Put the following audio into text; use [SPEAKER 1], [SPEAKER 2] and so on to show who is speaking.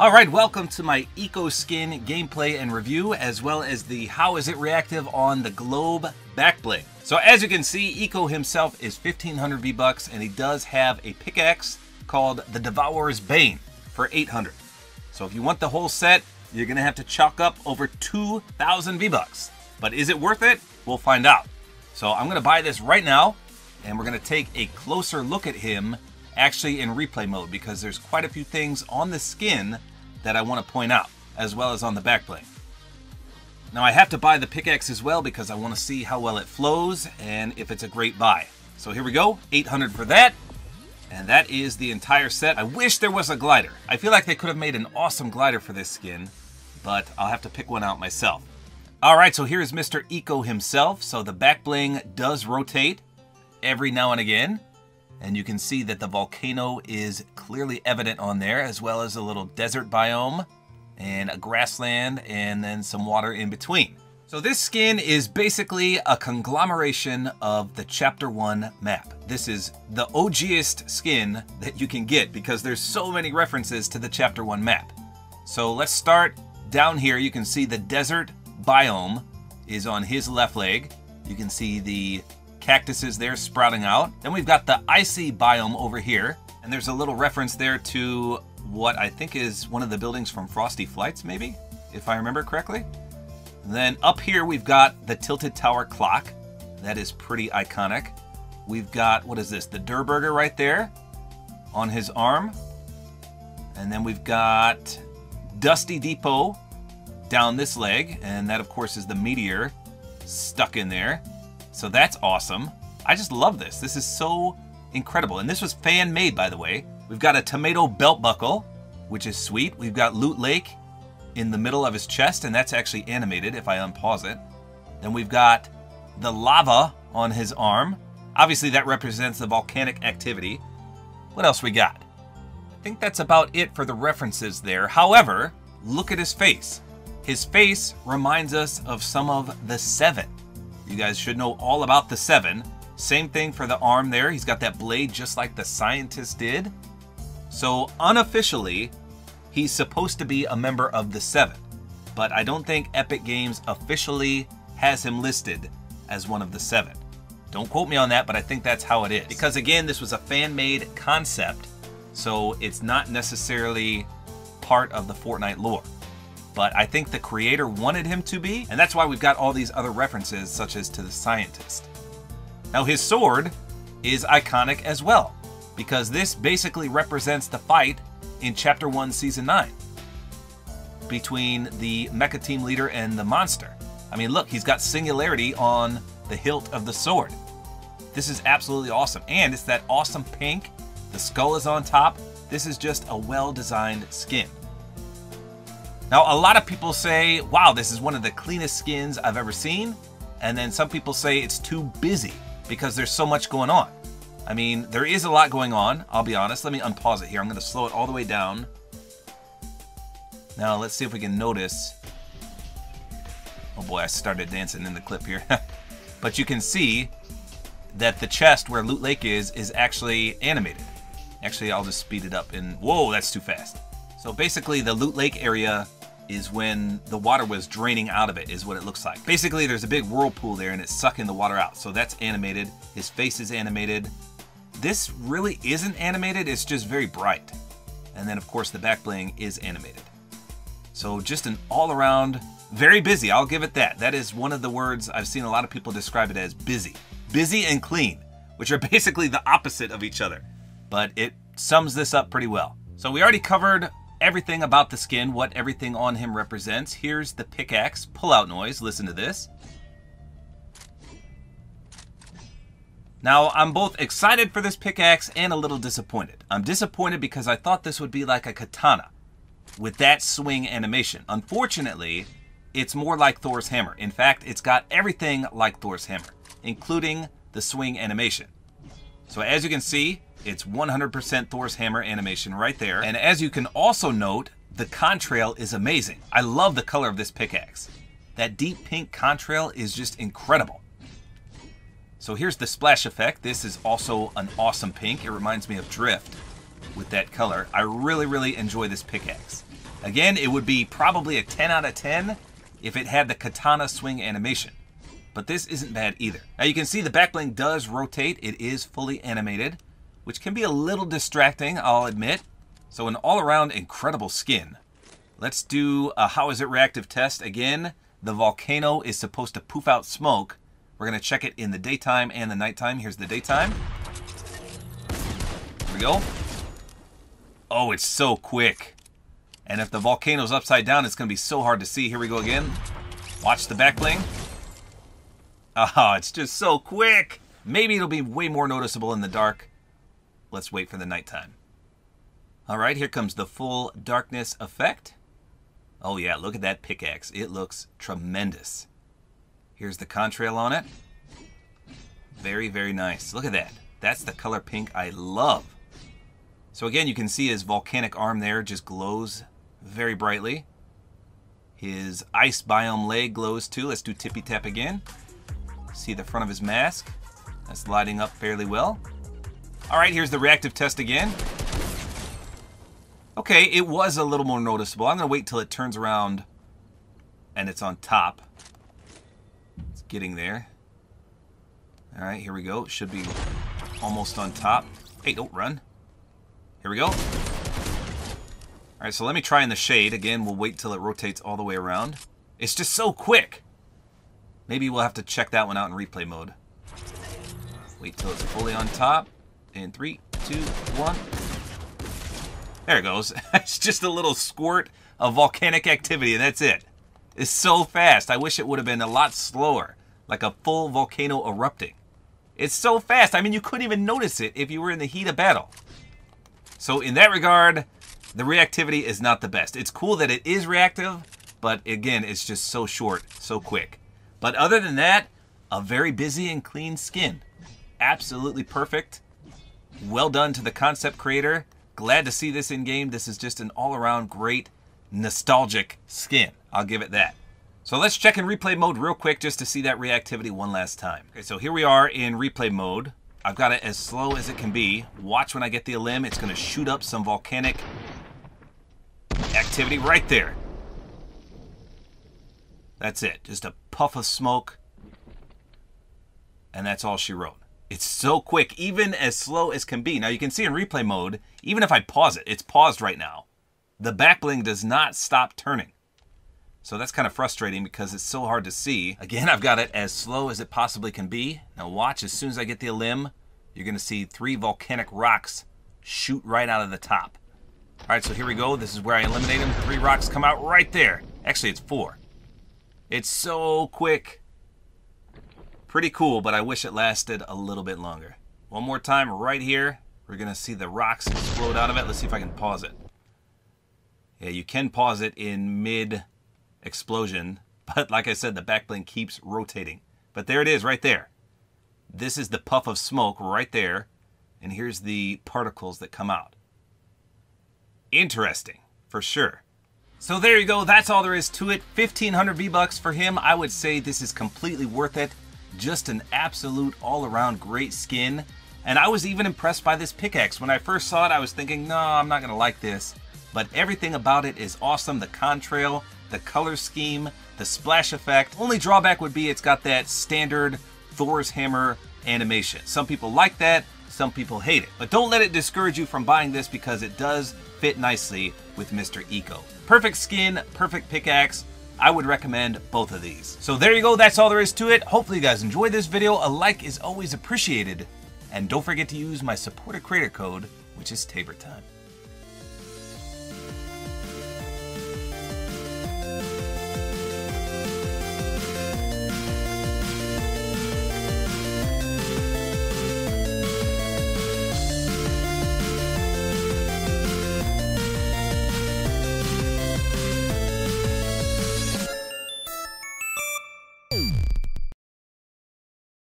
[SPEAKER 1] Alright, welcome to my Eco Skin gameplay and review, as well as the How Is It Reactive on the Globe back bling. So as you can see, Eco himself is 1500 V-Bucks, and he does have a pickaxe called the Devourer's Bane for 800. So if you want the whole set, you're going to have to chalk up over 2,000 V-Bucks. But is it worth it? We'll find out. So I'm going to buy this right now, and we're going to take a closer look at him actually in replay mode, because there's quite a few things on the skin that I want to point out, as well as on the back bling. Now I have to buy the pickaxe as well because I want to see how well it flows and if it's a great buy. So here we go, 800 for that. And that is the entire set. I wish there was a glider. I feel like they could have made an awesome glider for this skin, but I'll have to pick one out myself. Alright, so here's Mr. Eco himself. So the back bling does rotate every now and again. And you can see that the volcano is clearly evident on there, as well as a little desert biome and a grassland and then some water in between. So this skin is basically a conglomeration of the Chapter 1 map. This is the OGest skin that you can get because there's so many references to the Chapter 1 map. So let's start down here. You can see the desert biome is on his left leg. You can see the cactuses there sprouting out. Then we've got the icy biome over here, and there's a little reference there to what I think is one of the buildings from Frosty Flights, maybe, if I remember correctly. And then up here we've got the tilted tower clock. That is pretty iconic. We've got, what is this, the Durr Burger right there on his arm. And then we've got Dusty Depot down this leg, and that of course is the meteor stuck in there. So that's awesome. I just love this. This is so incredible. And this was fan made, by the way. We've got a tomato belt buckle, which is sweet. We've got Loot Lake in the middle of his chest, and that's actually animated if I unpause it. Then we've got the lava on his arm. Obviously that represents the volcanic activity. What else we got? I think that's about it for the references there. However, look at his face. His face reminds us of some of the Seven. You guys should know all about the Seven. Same thing for the arm there. He's got that blade just like the scientist did. So unofficially, he's supposed to be a member of the Seven. But I don't think Epic Games officially has him listed as one of the Seven. Don't quote me on that, but I think that's how it is. Because again, this was a fan-made concept, so it's not necessarily part of the Fortnite lore. But I think the creator wanted him to be, and that's why we've got all these other references, such as to the scientist. Now his sword is iconic as well, because this basically represents the fight in Chapter 1, Season 9 between the mecha team leader and the monster. I mean, look, he's got singularity on the hilt of the sword. This is absolutely awesome, and it's that awesome pink. The skull is on top. This is just a well-designed skin. Now, a lot of people say, wow, this is one of the cleanest skins I've ever seen. And then some people say it's too busy because there's so much going on. I mean, there is a lot going on, I'll be honest. Let me unpause it here. I'm going to slow it all the way down. Now, let's see if we can notice. Oh boy, I started dancing in the clip here. But you can see that the chest where Loot Lake is actually animated. Actually, I'll just speed it up. And whoa, that's too fast. So basically, the Loot Lake area is when the water was draining out of it, is what it looks like. Basically, there's a big whirlpool there and it's sucking the water out. So that's animated. His face is animated. This really isn't animated, it's just very bright. And then of course the back bling is animated. So just an all-around, very busy, I'll give it that. That is one of the words I've seen a lot of people describe it as, busy. Busy and clean, which are basically the opposite of each other. But it sums this up pretty well. So we already covered everything about the skin, what everything on him represents. Here's the pickaxe pull-out noise. Listen to this. Now, I'm both excited for this pickaxe and a little disappointed. I'm disappointed because I thought this would be like a katana with that swing animation. Unfortunately, it's more like Thor's hammer. In fact, it's got everything like Thor's hammer, including the swing animation. So as you can see, it's 100% Thor's hammer animation right there. And as you can also note, the contrail is amazing. I love the color of this pickaxe. That deep pink contrail is just incredible. So here's the splash effect. This is also an awesome pink. It reminds me of Drift with that color. I really, really enjoy this pickaxe. Again, it would be probably a 10 out of 10 if it had the katana swing animation. But this isn't bad either. Now you can see the back bling does rotate. It is fully animated, which can be a little distracting, I'll admit. So an all-around incredible skin. Let's do a how is it reactive test. Again, the volcano is supposed to poof out smoke. We're going to check it in the daytime and the nighttime. Here's the daytime. Here we go. Oh, it's so quick. And if the volcano's upside down, it's going to be so hard to see. Here we go again. Watch the back bling. Oh, it's just so quick. Maybe it'll be way more noticeable in the dark. Let's wait for the nighttime. All right, here comes the full darkness effect. Oh yeah, look at that pickaxe. It looks tremendous. Here's the contrail on it. Very, very nice. Look at that. That's the color pink I love. So again, you can see his volcanic arm there just glows very brightly. His ice biome leg glows too. Let's do tippy tap again. See the front of his mask. That's lighting up fairly well. All right, here's the reactive test again. Okay, it was a little more noticeable. I'm going to wait till it turns around and it's on top. It's getting there. All right, here we go. It should be almost on top. Hey, don't run. Here we go. All right, so let me try in the shade. Again, we'll wait till it rotates all the way around. It's just so quick. Maybe we'll have to check that one out in replay mode. Wait till it's fully on top. In 3, 2, 1. There it goes. It's just a little squirt of volcanic activity, and that's it. It's so fast. I wish it would have been a lot slower, like a full volcano erupting. It's so fast. I mean, you couldn't even notice it if you were in the heat of battle. So in that regard, the reactivity is not the best. It's cool that it is reactive, but again, it's just so short, so quick. But other than that, a very busy and clean skin. Absolutely perfect. Well done to the concept creator. Glad to see this in game. This is just an all-around great nostalgic skin. I'll give it that. So let's check in replay mode real quick just to see that reactivity one last time. Okay, so here we are in replay mode. I've got it as slow as it can be. Watch when I get the limb. It's going to shoot up some volcanic activity right there. That's it. Just a puff of smoke. And that's all she wrote. It's so quick, even as slow as can be. Now you can see in replay mode, even if I pause it, it's paused right now. The back bling does not stop turning. So that's kind of frustrating because it's so hard to see. Again, I've got it as slow as it possibly can be. Now watch, as soon as I get the limb, you're going to see 3 volcanic rocks shoot right out of the top. All right, so here we go. This is where I eliminate them. 3 rocks come out right there. Actually, it's 4. It's so quick. Pretty cool, but I wish it lasted a little bit longer. One more time right here. We're going to see the rocks explode out of it. Let's see if I can pause it. Yeah, you can pause it in mid-explosion, but like I said, the back bling keeps rotating. But there it is right there. This is the puff of smoke right there, and here's the particles that come out. Interesting, for sure. So there you go. That's all there is to it. 1,500 V-Bucks for him. I would say this is completely worth it. Just an absolute all-around great skin. And I was even impressed by this pickaxe. When I first saw it, I was thinking, no, I'm not going to like this. But everything about it is awesome. The contrail, the color scheme, the splash effect. Only drawback would be it's got that standard Thor's hammer animation. Some people like that, some people hate it. But don't let it discourage you from buying this because it does fit nicely with Mr. Eco. Perfect skin, perfect pickaxe. I would recommend both of these. So there you go, that's all there is to it. Hopefully you guys enjoyed this video. A like is always appreciated. And don't forget to use my Support-A-Creator code, which is Tabor time.